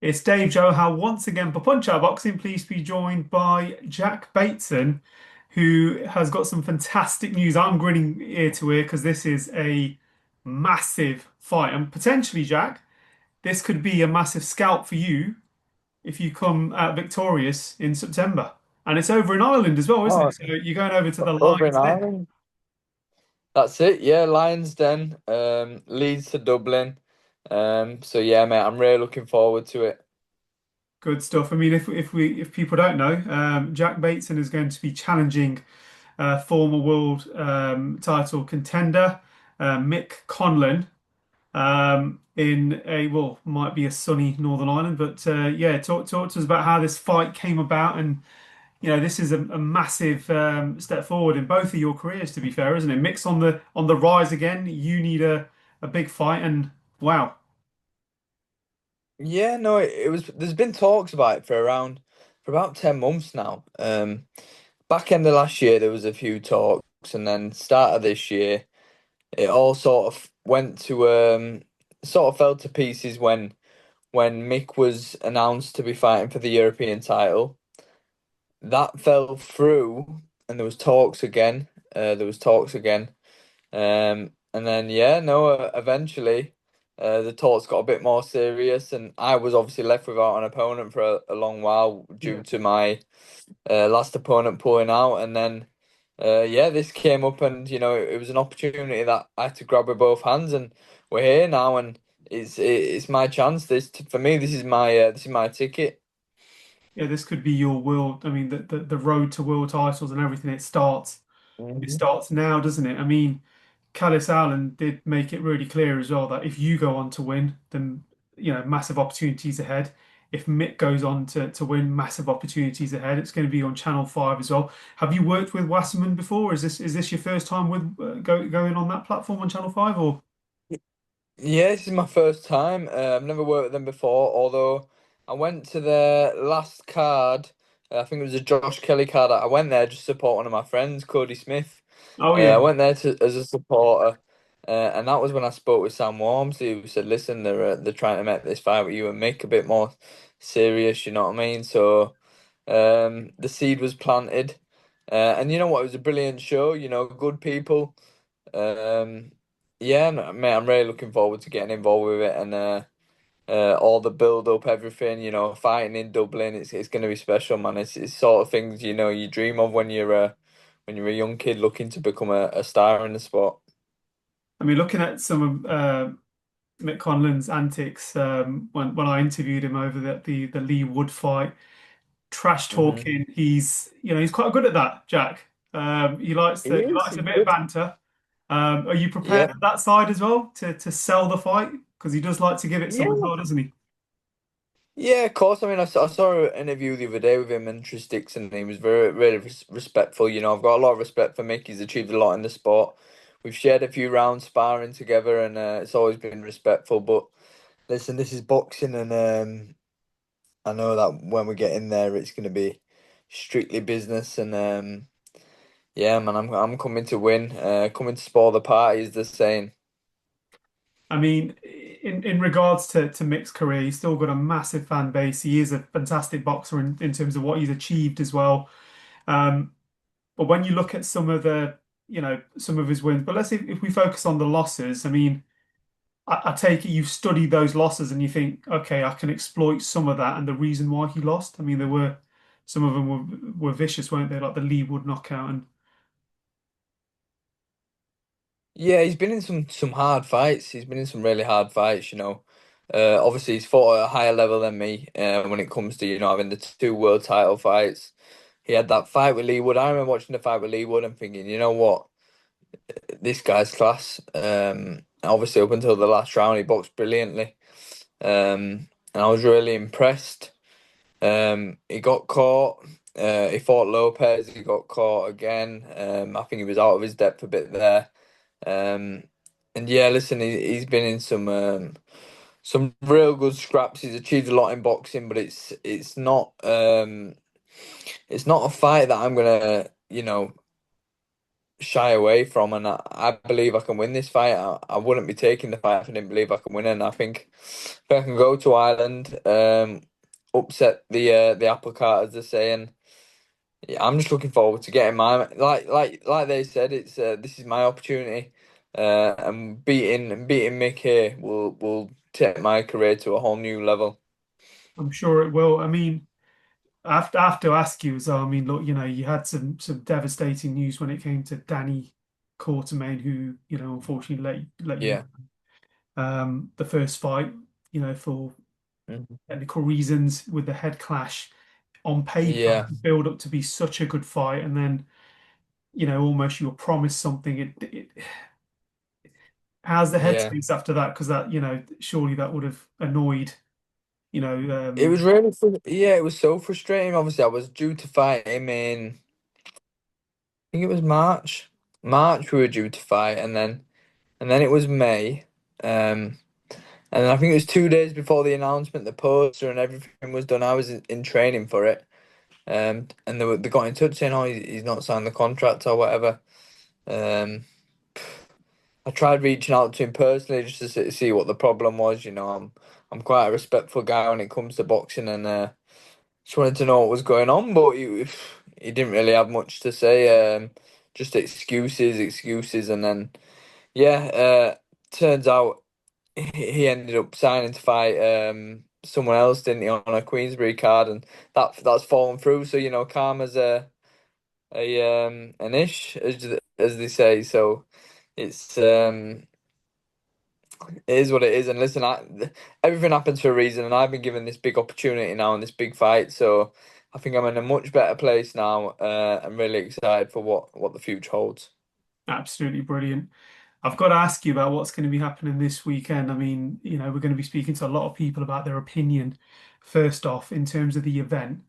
It's Dave Johal once again for Punch Out Boxing. Please be joined by Jack Bateson, who has got some fantastic news. I'm grinning ear to ear because this is a massive fight, and potentially, Jack, this could be a massive scalp for you if you come out victorious in September. And it's over in Ireland as well, isn't Oh, it? So you're going over to the over in Lions Den. Ireland. That's it. Yeah, Lions Den. Leeds to Dublin. So yeah, mate, I'm really looking forward to it. Good stuff. I mean, if people don't know, Jack Bateson is going to be challenging former world title contender Mick Conlan in a well might be a sunny Northern Ireland, but yeah, talk to us about how this fight came about, and this is a massive step forward in both of your careers. To be fair, isn't it? Mick's on the rise again. You need a big fight, and wow. Yeah, no, it was. There's been talks about it for about 10 months now. Back end of last year there was a few talks, and then start of this year it all sort of went to sort of fell to pieces when Mick was announced to be fighting for the European title. That fell through, and there was talks again. There was talks again. And then yeah, no, eventually, the talks got a bit more serious, and I was obviously left without an opponent for a long while Yeah. due to my last opponent pulling out, and then yeah, this came up, and it was an opportunity that I had to grab with both hands, and we're here now, and it's my chance. For me, this is my ticket. Yeah, this could be your world. I mean, the road to world titles and everything. It Mhm. starts now, doesn't it? I mean, Callis Allen did make it really clear as well that if you go on to win, then massive opportunities ahead. If Mick goes on to win, massive opportunities ahead. It's going to be on Channel 5 as well. Have you worked with Wasserman before? Is this your first time with going on that platform on Channel 5 or? Yeah, this is my first time. I've never worked with them before, although I went to their last card. I think it was a Josh Kelly card. I went there just to support one of my friends, Cody Smith. Oh I yeah. went there as a supporter, and that was when I spoke with Sam Walmsley, who said, "Listen, they're trying to make this fight with you and make a bit more serious." You know what I mean? So, the seed was planted, and you know what? It was a brilliant show. Good people. Um, yeah, mate, I'm really looking forward to getting involved with it, and all the build up, everything. Fighting in Dublin, it's going to be special, man. It's sort of things you dream of when you're a young kid looking to become a star in the sport. I mean, looking at some of Mick Conlan's antics when I interviewed him over the Lee Wood fight. Trash Hmm. talking. He's quite good at that, Jack. He likes He he is. likes He's a bit of good. banter. Are you prepared Yeah. at that side as well to sell the fight? Because he does like to give it some as Yeah. well, doesn't he? Yeah, of course. I mean, I saw an interview the other day with him and Tristix, and he was very, really respectful. I've got a lot of respect for Mick. He's achieved a lot in the sport. We've shared a few rounds sparring together, and it's always been respectful. But listen, this is boxing, and I know that when we get in there, it's going to be strictly business. And yeah, man, I'm coming to win. Coming to spoil the party, is the saying. I mean, in regards to Mick's career, he's still got a massive fan base. He is a fantastic boxer in terms of what he's achieved as well. Um, but when you look at some of his wins, but let's see if we focus on the losses. I mean, I take it you've studied those losses and you think, okay, I can exploit some of that and the reason why he lost. I mean, there were some of them were vicious, weren't they? Like the Lee Wood knockout and Yeah, he's been in some hard fights. He's been in some really hard fights. Obviously he's fought at a higher level than me. When it comes to having the two world title fights, he had that fight with Lee Wood. I remember watching the fight with Lee Wood and thinking, you know what, this guy's class. Obviously up until the last round, he boxed brilliantly. And I was really impressed. He got caught. He fought Lopez. He got caught again. I think he was out of his depth a bit there. Um, and yeah, listen, he's been in some real good scraps. He's achieved a lot in boxing, but it's not a fight that I'm gonna shy away from, and I believe I can win this fight. I wouldn't be taking the fight if I didn't believe I can win it. And I think if I can go to Ireland, upset the apple cart, as they say, and yeah, I'm just looking forward to getting my like they said, it's this is my opportunity, and beating Mick here will take my career to a whole new level. I'm sure it will. I mean, I have to ask you as well. I mean, look, you had some devastating news when it came to Danny Quartermain, who, unfortunately let you Yeah. the first fight, for Mhm. technical reasons with the head clash. On paper, Yeah, build up to be such a good fight, and then, almost you were promised something. How's the yeah. headspace after that? Because that, surely that would have annoyed, you know, It um, was really yeah, it was so frustrating. Obviously, I was due to fight him in, I think it was March. March we were due to fight, and then it was May. Um, and I think it was 2 days before the announcement, the poster and everything was done. I was in training for it. And they got in touch saying, "Oh, he's not signed the contract or whatever." Um, I tried reaching out to him personally just to see what the problem was. I'm quite a respectful guy when it comes to boxing, and just wanted to know what was going on, but he didn't really have much to say. Just excuses, excuses, and then yeah, turns out he ended up signing to fight someone else, didn't he, on a Queensberry card, and that's fallen through. So karma's an ish, as they say. So it's it is what it is. And listen, everything happens for a reason, and I've been given this big opportunity now and this big fight. So I think I'm in a much better place now. I'm really excited for what the future holds. absolutely brilliant. I've got to ask you about what's going to be happening this weekend. I mean, we're going to be speaking to a lot of people about their opinion. First off, in terms of the event,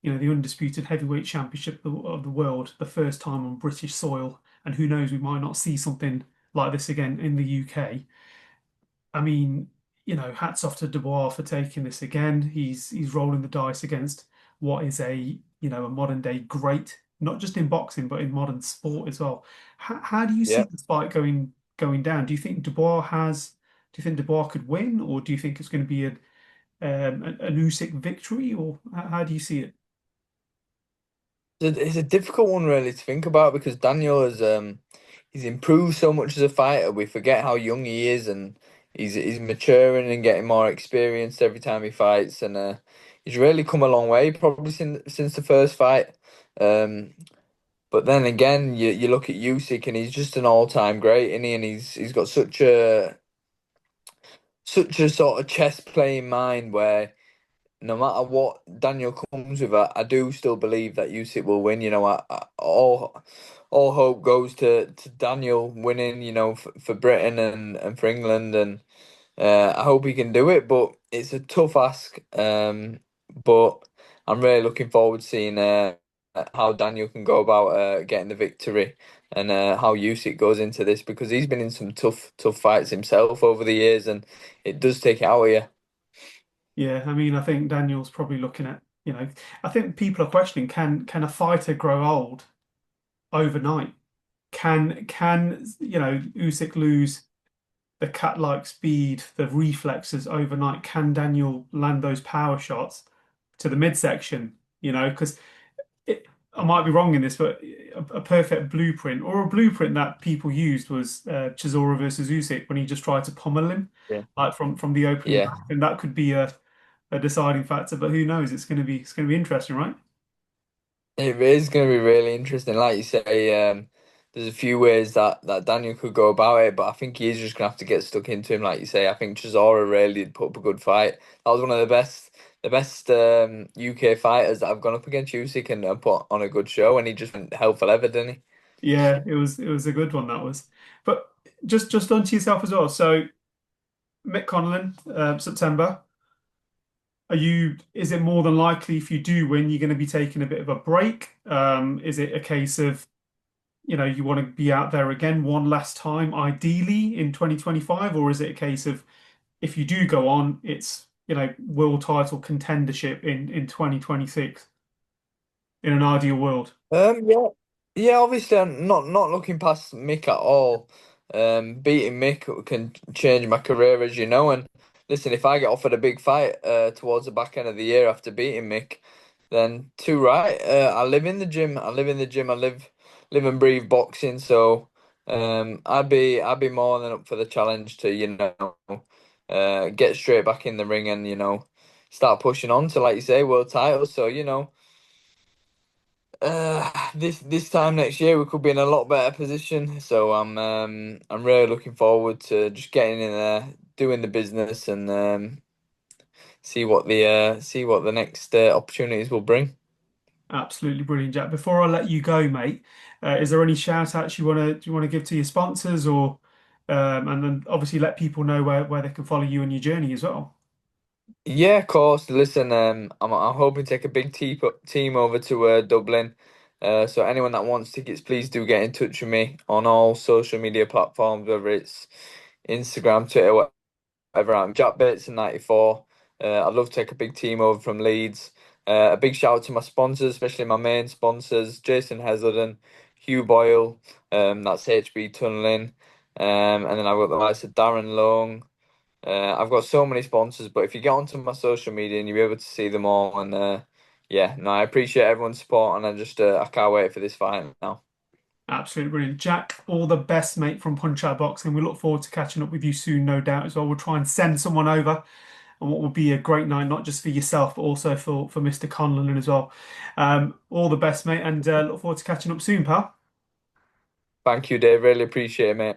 the undisputed heavyweight championship of the world, the first time on British soil, and who knows, we might not see something like this again in the UK. I mean, hats off to Dubois for taking this again. He's rolling the dice against what is a modern day great, not just in boxing, but in modern sport as well. How do you see Yeah. this fight going down? Do you think Dubois could win, or do you think it's going to be an Usyk victory, or how do you see it? It's a difficult one really to think about because Daniel has he's improved so much as a fighter. We forget how young he is, and he's maturing and getting more experienced every time he fights, and he's really come a long way probably since the first fight. Um, but then again, you look at Usyk and he's just an all-time great, isn't he? And he's got such a sort of chess playing mind where no matter what Daniel comes with, I do still believe that Usyk will win. All hope goes to Daniel winning. For Britain and for England, and I hope he can do it. But it's a tough ask. But I'm really looking forward to seeing how Daniel can go about getting the victory, and how Usyk goes into this because he's been in some tough fights himself over the years, and it does take it out of you. Yeah, I mean, I think Daniel's probably looking at, I think people are questioning, can a fighter grow old overnight? Can Usyk lose the cat-like speed, the reflexes overnight? Can Daniel land those power shots to the midsection? Because I might be wrong in this, but a perfect blueprint or a blueprint that people used was Chisora versus Usyk when he just tried to pummel him, Yeah. like from the opening Yeah. back, and that could be a deciding factor. But who knows? It's going to be interesting, right? It is going to be really interesting. Like you say, there's a few ways that Daniel could go about it, but I think he is just going to have to get stuck into him. Like you say, I think Chisora really did put up a good fight. That was one of the best UK fighters that have gone up against Usyk and put on a good show, and he just went hell for leather, didn't he? Yeah, it was a good one that was. But just onto yourself as well. So Mick Conlan, September. Is it more than likely if you do win, you're going to be taking a bit of a break? Is it a case of, you want to be out there again one last time, ideally in 2025? Or is it a case of if you do go on, it's, world title contendership in 2026 in an ideal world? Yeah. Yeah, obviously, I'm not looking past Mick at all. Beating Mick can change my career, as you know. And listen, if I get offered a big fight towards the back end of the year after beating Mick, then too right. I live in the gym. I live in the gym. I live and breathe boxing. So I'd be more than up for the challenge to get straight back in the ring and start pushing on to, like you say, world titles. So this time next year we could be in a lot better position. So I'm really looking forward to just getting in there, doing the business, and see what the next opportunities will bring. Absolutely brilliant, Jack. Before I let you go, mate, is there any shout outs you want to give to your sponsors or and then obviously let people know where they can follow you on your journey as well? Yeah, of course. Listen, I'm hoping to take a big team over to Dublin. So anyone that wants tickets, please do get in touch with me on all social media platforms, whether it's Instagram, Twitter, whatever. I'm Jack Bateson 94. I'd love to take a big team over from Leeds. A big shout out to my sponsors, especially my main sponsors, Jason Heselden, Hugh Boyle, that's HB Tunneling, and then I've got the likes of Darren Long. I've got so many sponsors, but if you get onto my social media and you'll be able to see them all, and yeah, no, I appreciate everyone's support, and I can't wait for this fight now. Absolutely brilliant. Jack, all the best, mate, from Punch Out Boxing. We look forward to catching up with you soon, no doubt, as well. We'll try and send someone over on what will be a great night, not just for yourself, but also for Mr. Conlan as well. All the best, mate, and look forward to catching up soon, pal. Thank you, Dave. Really appreciate it, mate.